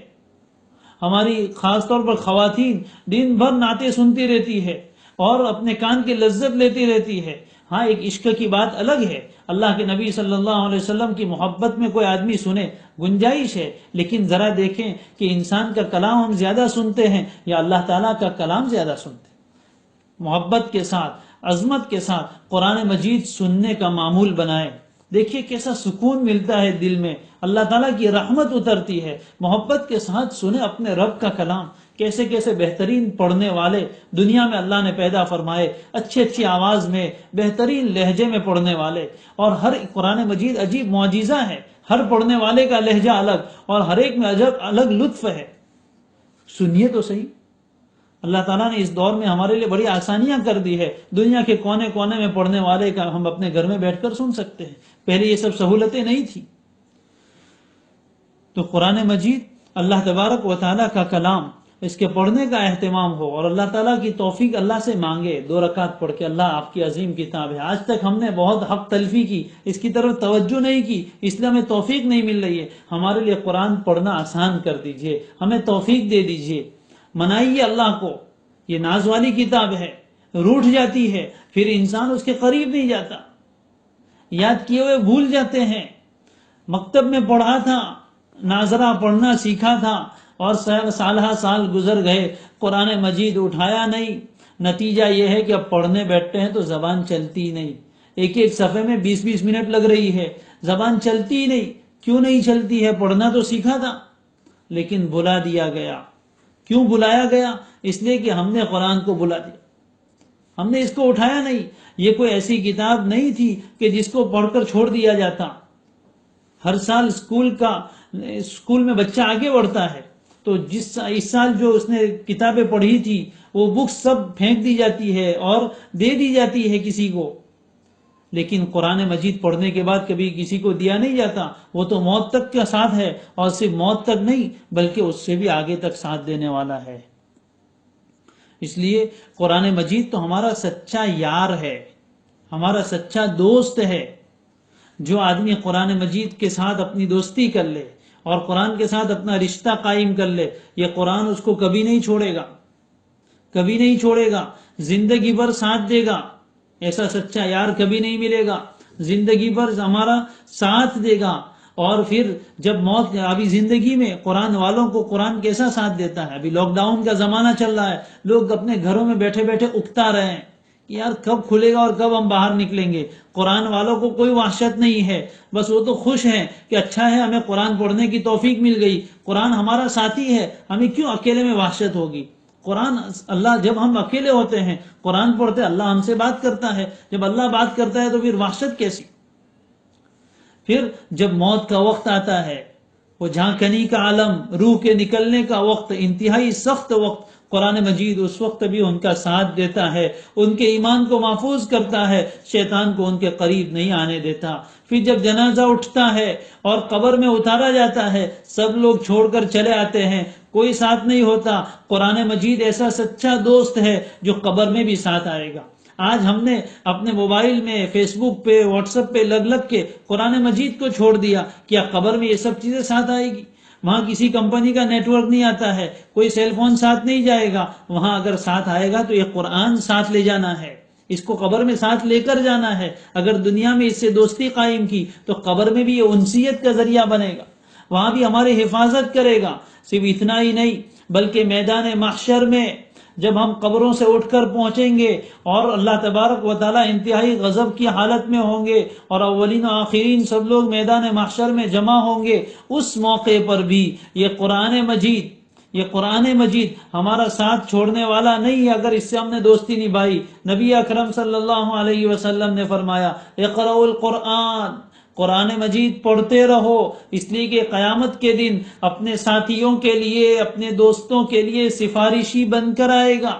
ہماری خاص طور پر خواتین دن بھر نعتیں سنتی رہتی ہے اور اپنے کان کی لذت لیتی رہتی ہے۔ ہاں، ایک عشق کی بات الگ ہے، اللہ کے نبی صلی اللہ علیہ وسلم کی محبت میں کوئی آدمی سنے، گنجائش ہے، لیکن ذرا دیکھیں کہ انسان کا کلام ہم زیادہ سنتے ہیں یا اللہ تعالیٰ کا کلام زیادہ سنتے ہیں۔ محبت کے ساتھ، عظمت کے ساتھ قرآن مجید سننے کا معمول بنائیں۔ دیکھیے کیسا سکون ملتا ہے دل میں، اللہ تعالیٰ کی رحمت اترتی ہے۔ محبت کے ساتھ سنیں اپنے رب کا کلام۔ کیسے کیسے بہترین پڑھنے والے دنیا میں اللہ نے پیدا فرمائے، اچھی آواز میں، بہترین لہجے میں پڑھنے والے، اور ہر قرآن مجید عجیب معجزہ ہے، ہر پڑھنے والے کا لہجہ الگ اور ہر ایک میں الگ لطف ہے۔ سنیے تو صحیح، اللہ تعالیٰ نے اس دور میں ہمارے لیے بڑی آسانیاں کر دی ہے، دنیا کے کونے کونے میں پڑھنے والے کا ہم اپنے گھر میں بیٹھ کر سن سکتے ہیں، پہلے یہ سب سہولتیں نہیں تھی۔ تو قرآن مجید اللہ تبارک و تعالیٰ کا کلام، اس کے پڑھنے کا اہتمام ہو اور اللہ تعالیٰ کی توفیق اللہ سے مانگے، 2 رکعت پڑھ کے، اللہ آپ کی عظیم کتاب ہے، آج تک ہم نے بہت حق تلفی کی، اس کی طرف توجہ نہیں کی، اس لیے ہمیں توفیق نہیں مل رہی ہے، ہمارے لیے قرآن پڑھنا آسان کر دیجئے، ہمیں توفیق دے دیجئے، منائیے اللہ کو۔ یہ ناز والی کتاب ہے، روٹھ جاتی ہے پھر انسان اس کے قریب نہیں جاتا، یاد کیے ہوئے بھول جاتے ہیں۔ مکتب میں پڑھا تھا، ناظرہ پڑھنا سیکھا تھا، اور سالہ سال گزر گئے، قرآن مجید اٹھایا نہیں، نتیجہ یہ ہے کہ اب پڑھنے بیٹھتے ہیں تو زبان چلتی نہیں، ایک ایک صفحے میں 20-20 منٹ لگ رہی ہے، زبان چلتی ہی نہیں۔ کیوں نہیں چلتی ہے؟ پڑھنا تو سیکھا تھا لیکن بلا دیا گیا۔ کیوں بلایا گیا؟ اس لیے کہ ہم نے قرآن کو بلا دیا، ہم نے اس کو اٹھایا نہیں۔ یہ کوئی ایسی کتاب نہیں تھی کہ جس کو پڑھ کر چھوڑ دیا جاتا۔ ہر سال اسکول میں بچہ آگے بڑھتا ہے تو اس سال جو اس نے کتابیں پڑھی تھی وہ بکس سب پھینک دی جاتی ہے اور دے دی جاتی ہے کسی کو، لیکن قرآن مجید پڑھنے کے بعد کبھی کسی کو دیا نہیں جاتا۔ وہ تو موت تک کا ساتھ ہے، اور صرف موت تک نہیں بلکہ اس سے بھی آگے تک ساتھ دینے والا ہے۔ اس لیے قرآن مجید تو ہمارا سچا یار ہے، ہمارا سچا دوست ہے۔ جو آدمی قرآن مجید کے ساتھ اپنی دوستی کر لے اور قرآن کے ساتھ اپنا رشتہ قائم کر لے، یہ قرآن اس کو کبھی نہیں چھوڑے گا، کبھی نہیں چھوڑے گا، زندگی بھر ساتھ دے گا۔ ایسا سچا یار کبھی نہیں ملے گا، زندگی بھر ہمارا ساتھ دے گا۔ اور پھر جب موت، ابھی زندگی میں قرآن والوں کو قرآن کیسا ساتھ دیتا ہے؟ ابھی لاک ڈاؤن کا زمانہ چل رہا ہے، لوگ اپنے گھروں میں بیٹھے بیٹھے اکتا رہے ہیں کہ یار کب کھلے گا اور کب ہم باہر نکلیں گے۔ قرآن والوں کو کوئی وحشت نہیں ہے، بس وہ تو خوش ہیں کہ اچھا ہے ہمیں قرآن پڑھنے کی توفیق مل گئی، قرآن ہمارا ساتھی ہے، ہمیں کیوں اکیلے میں وحشت ہوگی؟ قرآن، اللہ، جب ہم اکیلے ہوتے ہیں قرآن پڑھتے اللہ ہم سے بات کرتا ہے، جب اللہ بات کرتا ہے تو پھر وحشت کیسی؟ پھر جب موت کا وقت آتا ہے، وہ جھانکنی کا عالم، روح کے نکلنے کا وقت، انتہائی سخت وقت، قرآن مجید اس وقت بھی ان کا ساتھ دیتا ہے، ان کے ایمان کو محفوظ کرتا ہے، شیطان کو ان کے قریب نہیں آنے دیتا۔ پھر جب جنازہ اٹھتا ہے اور قبر میں اتارا جاتا ہے، سب لوگ چھوڑ کر چلے آتے ہیں، کوئی ساتھ نہیں ہوتا۔ قرآن مجید ایسا سچا دوست ہے جو قبر میں بھی ساتھ آئے گا۔ آج ہم نے اپنے موبائل میں، فیس بک پہ، واٹس ایپ پہ لگ کے قرآن مجید کو چھوڑ دیا، کیا قبر میں یہ سب چیزیں ساتھ آئے گی؟ وہاں کسی کمپنی کا نیٹ ورک نہیں آتا ہے، کوئی سیل فون ساتھ نہیں جائے گا، وہاں اگر ساتھ آئے گا تو یہ قرآن ساتھ لے جانا ہے، اس کو قبر میں ساتھ لے کر جانا ہے۔ اگر دنیا میں اس سے دوستی قائم کی تو قبر میں بھی یہ انسیت کا ذریعہ بنے گا، وہاں بھی ہماری حفاظت کرے گا۔ صرف اتنا ہی نہیں بلکہ میدان محشر میں جب ہم قبروں سے اٹھ کر پہنچیں گے اور اللہ تبارک و تعالیٰ انتہائی غضب کی حالت میں ہوں گے اور اولین و آخرین سب لوگ میدان محشر میں جمع ہوں گے، اس موقع پر بھی یہ قرآن مجید ہمارا ساتھ چھوڑنے والا نہیں ہے اگر اس سے ہم نے دوستی نبھائی۔ نبی اکرم صلی اللہ علیہ وسلم نے فرمایا، اقرؤ القرآن، قرآن مجید پڑھتے رہو، اس لیے کہ قیامت کے دن اپنے ساتھیوں کے لیے، اپنے دوستوں کے لیے سفارشی بن کر آئے گا۔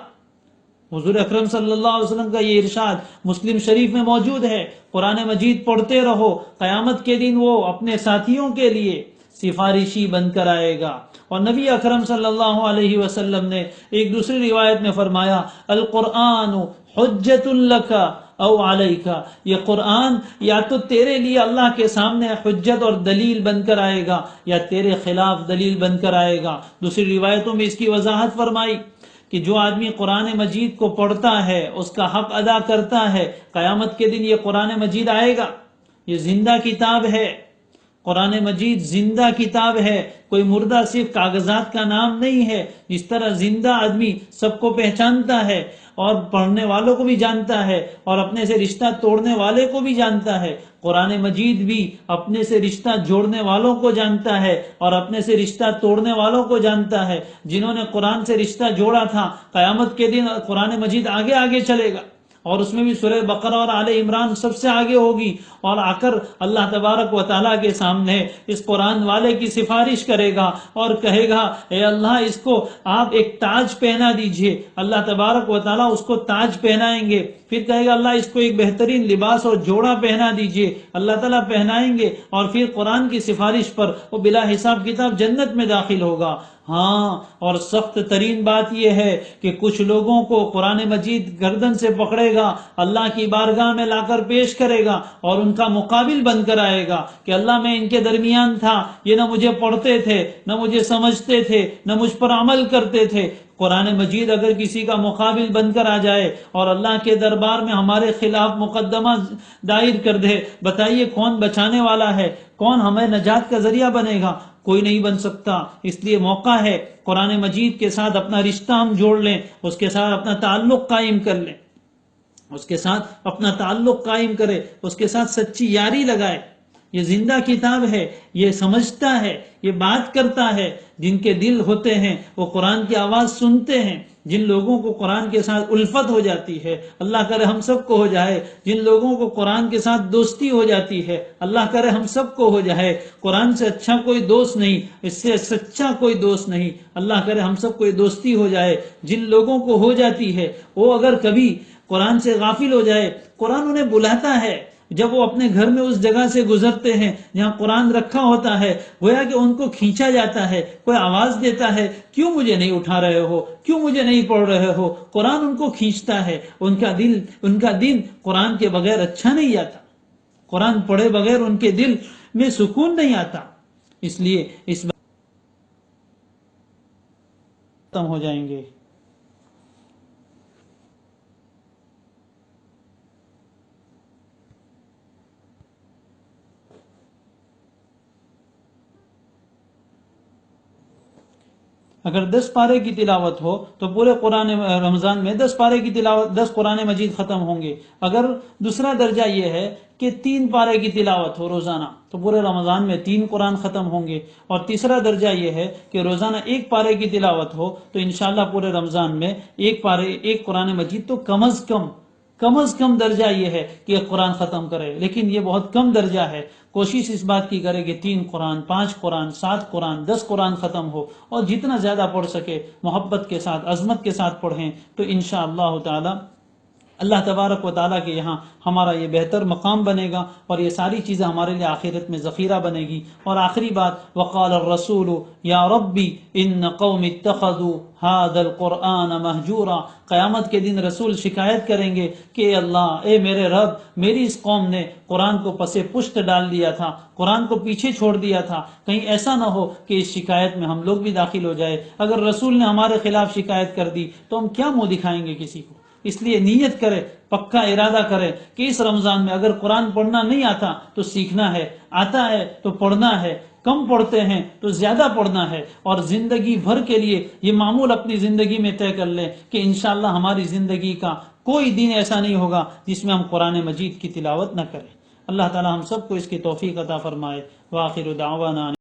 حضور اکرم صلی اللہ علیہ وسلم کا یہ ارشاد مسلم شریف میں موجود ہے، قرآن مجید پڑھتے رہو، قیامت کے دن وہ اپنے ساتھیوں کے لیے سفارشی بن کر آئے گا۔ اور نبی اکرم صلی اللہ علیہ وسلم نے ایک دوسری روایت میں فرمایا، القرآن حجت لک او علیک، یہ قرآن یا تو تیرے لیے اللہ کے سامنے حجت اور دلیل بن کر آئے گا یا تیرے خلاف دلیل بن کر آئے گا۔ دوسری روایتوں میں اس کی وضاحت فرمائی کہ جو آدمی قرآن مجید کو پڑھتا ہے، اس کا حق ادا کرتا ہے، قیامت کے دن یہ قرآن مجید آئے گا، یہ زندہ کتاب ہے، قرآن مجید زندہ کتاب ہے، کوئی مردہ صرف کاغذات کا نام نہیں ہے۔ جس طرح زندہ آدمی سب کو پہچانتا ہے اور پڑھنے والوں کو بھی جانتا ہے اور اپنے سے رشتہ توڑنے والے کو بھی جانتا ہے، قرآن مجید بھی اپنے سے رشتہ جوڑنے والوں کو جانتا ہے اور اپنے سے رشتہ توڑنے والوں کو جانتا ہے۔ جنہوں نے قرآن سے رشتہ جوڑا تھا، قیامت کے دن قرآن مجید آگے آگے چلے گا اور اس میں بھی سورہ بقرہ اور آل عمران سب سے آگے ہوگی، اور آ کر اللہ تبارک و تعالیٰ کے سامنے اس قرآن والے کی سفارش کرے گا اور کہے گا، اے اللہ اس کو آپ ایک تاج پہنا دیجئے۔ اللہ تبارک و تعالیٰ اس کو تاج پہنائیں گے، پھر کہے گا اللہ اس کو ایک بہترین لباس اور جوڑا پہنا دیجئے، اللہ تعالیٰ پہنائیں گے، اور پھر قرآن کی سفارش پر وہ بلا حساب کتاب جنت میں داخل ہوگا۔ ہاں، اور سخت ترین بات یہ ہے کہ کچھ لوگوں کو قرآن مجید گردن سے پکڑے گا، اللہ کی بارگاہ میں لا کر پیش کرے گا اور ان کا مقابل بن کر آئے گا کہ اللہ میں ان کے درمیان تھا، یہ نہ مجھے پڑھتے تھے، نہ مجھے سمجھتے تھے، نہ مجھ پر عمل کرتے تھے۔ قرآن مجید اگر کسی کا مقابل بن کر آ جائے اور اللہ کے دربار میں ہمارے خلاف مقدمہ دائر کر دے، بتائیے کون بچانے والا ہے؟ کون ہمیں نجات کا ذریعہ بنے گا؟ کوئی نہیں بن سکتا. اس لیے موقع ہے قرآن مجید کے ساتھ اپنا رشتہ ہم جوڑ لیں، اس کے ساتھ اپنا تعلق قائم کر لیں، اس کے ساتھ اپنا تعلق قائم کرے، اس کے ساتھ سچی یاری لگائے. یہ زندہ کتاب ہے، یہ سمجھتا ہے، یہ بات کرتا ہے. جن کے دل ہوتے ہیں وہ قرآن کی آواز سنتے ہیں. جن لوگوں کو قرآن کے ساتھ الفت ہو جاتی ہے، اللہ کرے ہم سب کو ہو جائے. جن لوگوں کو قرآن کے ساتھ دوستی ہو جاتی ہے، اللہ کرے ہم سب کو ہو جائے. قرآن سے اچھا کوئی دوست نہیں، اس سے سچا کوئی دوست نہیں. اللہ کرے ہم سب کو یہ دوستی ہو جائے. جن لوگوں کو ہو جاتی ہے، وہ اگر کبھی قرآن سے غافل ہو جائے، قرآن انہیں بلاتا ہے. جب وہ اپنے گھر میں اس جگہ سے گزرتے ہیں جہاں قرآن رکھا ہوتا ہے، گویا کہ ان کو کھینچا جاتا ہے. کوئی آواز دیتا ہے، کیوں مجھے نہیں اٹھا رہے ہو، کیوں مجھے نہیں پڑھ رہے ہو. قرآن ان کو کھینچتا ہے. ان کا دل قرآن کے بغیر اچھا نہیں آتا. قرآن پڑھے بغیر ان کے دل میں سکون نہیں آتا. اس لیے اس بات ختم ہو جائیں گے. اگر 10 پارے کی تلاوت ہو تو پورے قرآن رمضان میں 10 پارے کی تلاوت، 10 قرآن مجید ختم ہوں گے. اگر دوسرا درجہ یہ ہے کہ 3 پارے کی تلاوت ہو روزانہ تو پورے رمضان میں 3 قرآن ختم ہوں گے. اور تیسرا درجہ یہ ہے کہ روزانہ 1 پارے کی تلاوت ہو تو انشاءاللہ پورے رمضان میں 1 قرآن مجید تو کم از کم درجہ یہ ہے کہ ایک قرآن ختم کرے. لیکن یہ بہت کم درجہ ہے. کوشش اس بات کی کرے کہ 3 قرآن، 5 قرآن، 7 قرآن، 10 قرآن ختم ہو. اور جتنا زیادہ پڑھ سکے محبت کے ساتھ، عظمت کے ساتھ پڑھیں تو انشاءاللہ تعالی اللہ تبارک و تعالیٰ کے یہاں ہمارا یہ بہتر مقام بنے گا، اور یہ ساری چیزیں ہمارے لیے آخرت میں ذخیرہ بنے گی. اور آخری بات، وقال الرسول یا ربی ان قوم اتخذوا هذا القرآن مہجورا. قیامت کے دن رسول شکایت کریں گے کہ اے اللہ، اے میرے رب، میری اس قوم نے قرآن کو پس پشت ڈال دیا تھا، قرآن کو پیچھے چھوڑ دیا تھا. کہیں ایسا نہ ہو کہ اس شکایت میں ہم لوگ بھی داخل ہو جائے. اگر رسول نے ہمارے خلاف شکایت کر دی تو ہم کیا منہ دکھائیں گے کسی کو. اس لیے نیت کرے، پکا ارادہ کرے کہ اس رمضان میں اگر قرآن پڑھنا نہیں آتا تو سیکھنا ہے، آتا ہے تو پڑھنا ہے، کم پڑھتے ہیں تو زیادہ پڑھنا ہے. اور زندگی بھر کے لیے یہ معمول اپنی زندگی میں طے کر لیں کہ انشاءاللہ ہماری زندگی کا کوئی دن ایسا نہیں ہوگا جس میں ہم قرآن مجید کی تلاوت نہ کریں. اللہ تعالی ہم سب کو اس کی توفیق عطا فرمائے. وآخر دعوانا